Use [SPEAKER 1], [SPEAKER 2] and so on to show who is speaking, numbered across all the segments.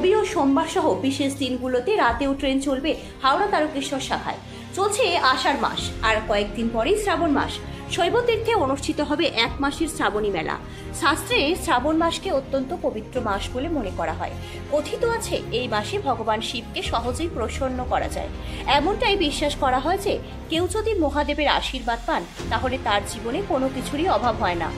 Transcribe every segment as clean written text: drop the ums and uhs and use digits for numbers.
[SPEAKER 1] রবি ও সোমবার সহ বিশেষ দিনগুলোতে রাতেও ট্রেন চলবে হাওড়া তারকেশ্বর শাখায়। চলছে আষাঢ় মাস, আর কয়েকদিন পরেই শ্রাবণ মাস। শৈবতীর্থে অনুষ্ঠিত হবে 1 মাসের শ্রাবণী মেলা। শাস্ত্রে শ্রাবণ মাসকে অত্যন্ত পবিত্র মাস বলে মনে করা হয়। কথিত আছে এই মাসে ভগবান শিবকে সহজেই প্রসন্ন করা যায়। এমনটাই বিশ্বাস করা হয় যে কেউ যদি মহাদেবের আশীর্বাদ পান তাহলে তার জীবনে কোনো কিছুরই অভাব হয় না।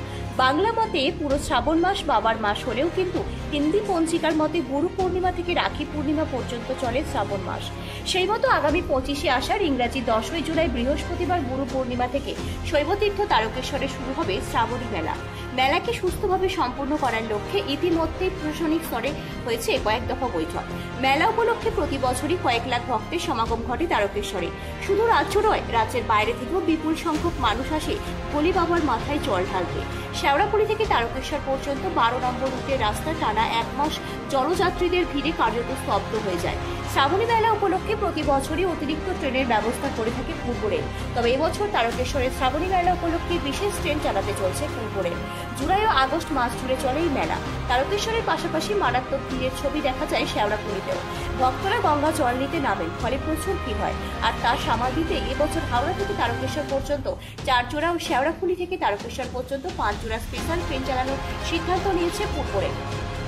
[SPEAKER 1] বাংলা মতে পুরো শ্রাবণ মাস বাবার মাস হলেও কিন্তু হিন্দি পঞ্জিকার মতে গুরু পূর্ণিমা থেকে রাখি পূর্ণিমা পর্যন্ত চলে শ্রাবণ মাস। সেই মতো আগামী 25শে আষাঢ় ইংরাজি 10ই জুলাই বৃহস্পতিবার গুরু পূর্ণিমা থেকে শৈবতীর্থ তারকেশ্বরে শুরু হবে শ্রাবণী মেলা। মেলাকে সুস্থভাবে সম্পূর্ণ করার লক্ষ্যে ইতিমধ্যেই প্রশাসনিক স্তরে হয়েছে কয়েক দফা বৈঠক। মেলা উপলক্ষে প্রতি বছরই কয়েক লাখ ভক্তের সমাগম ঘটে তারকেশ্বরে। শুধু রাজ্য নয়, রাজ্যের বাইরে থেকেও বিপুল সংখ্যক মানুষ আসে ভোলে বাবার মাথায় জল ঢালতে। শেওড়াফুলি থেকে তারকেশ্বর পর্যন্ত 12 নম্বর রুটের রাস্তা টানা 1 মাস জলযাত্রীদের ভিড়ে কার্যত স্তব্ধ হয়ে যায়। শ্রাবণী মেলা উপলক্ষে প্রতি বছরই অতিরিক্ত ট্রেনের ব্যবস্থা করে থাকে পূর্ব রেল। তবে এবছর তারকেশ্বরের শ্রাবণী মেলা উপলক্ষে বিশেষ ট্রেন চালাতে চলছে পূর্ব রেল। জুলাই ও আগস্ট মাস জুড়ে চলে এই মেলা। তারকেশ্বরের পাশাপাশি মারাত্মক ভিড়ের ছবি দেখা যায় শেওড়াফুলিতেও। ভক্তরা গঙ্গা জল নিতে নামেন, ফলে প্রচুর ভিড় হয়। আর তা সামাল দিতে এবছর হাওড়া থেকে তারকেশ্বর পর্যন্ত 4 জোড়া ও শেওড়াফুলি থেকে তারকেশ্বর পর্যন্ত 5 জোড়া স্পেশাল ট্রেন চালানোর সিদ্ধান্ত নিয়েছে পূর্ব রেল।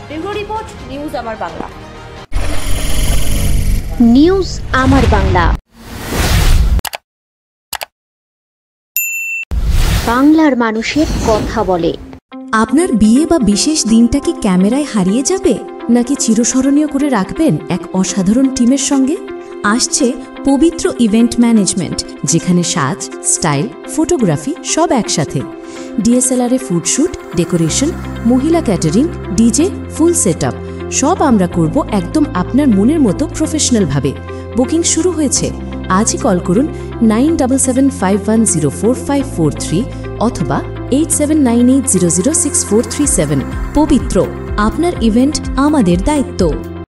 [SPEAKER 1] ব্যুরো রিপোর্ট, নিউজ আমার বাংলা।
[SPEAKER 2] নিউজ আমার বাংলা, বাংলার মানুষের কথা বলে।
[SPEAKER 3] আপনার বিয়ে বা বিশেষ দিনটা কি ক্যামেরায় হারিয়ে যাবে, নাকি চিরস্মরণীয় করে রাখবেন এক অসাধারণ টিমের সঙ্গে? আসছে পবিত্র ইভেন্ট ম্যানেজমেন্ট, যেখানে সাজ, স্টাইল, ফটোগ্রাফি সব একসাথে। ডিএসএলআর-এ ফুডশুট, ডেকোরেশন, মহিলা ক্যাটারিং, ডিজে, ফুল সেটআপ সব আমরা করব একদম আপনার মনের মতো প্রফেশনালভাবে। বুকিং শুরু হয়েছে। আজই কল করুন 9795104543 অথবা 8798006437। পবিত্র, আপনার ইভেন্ট আমাদের দায়িত্ব।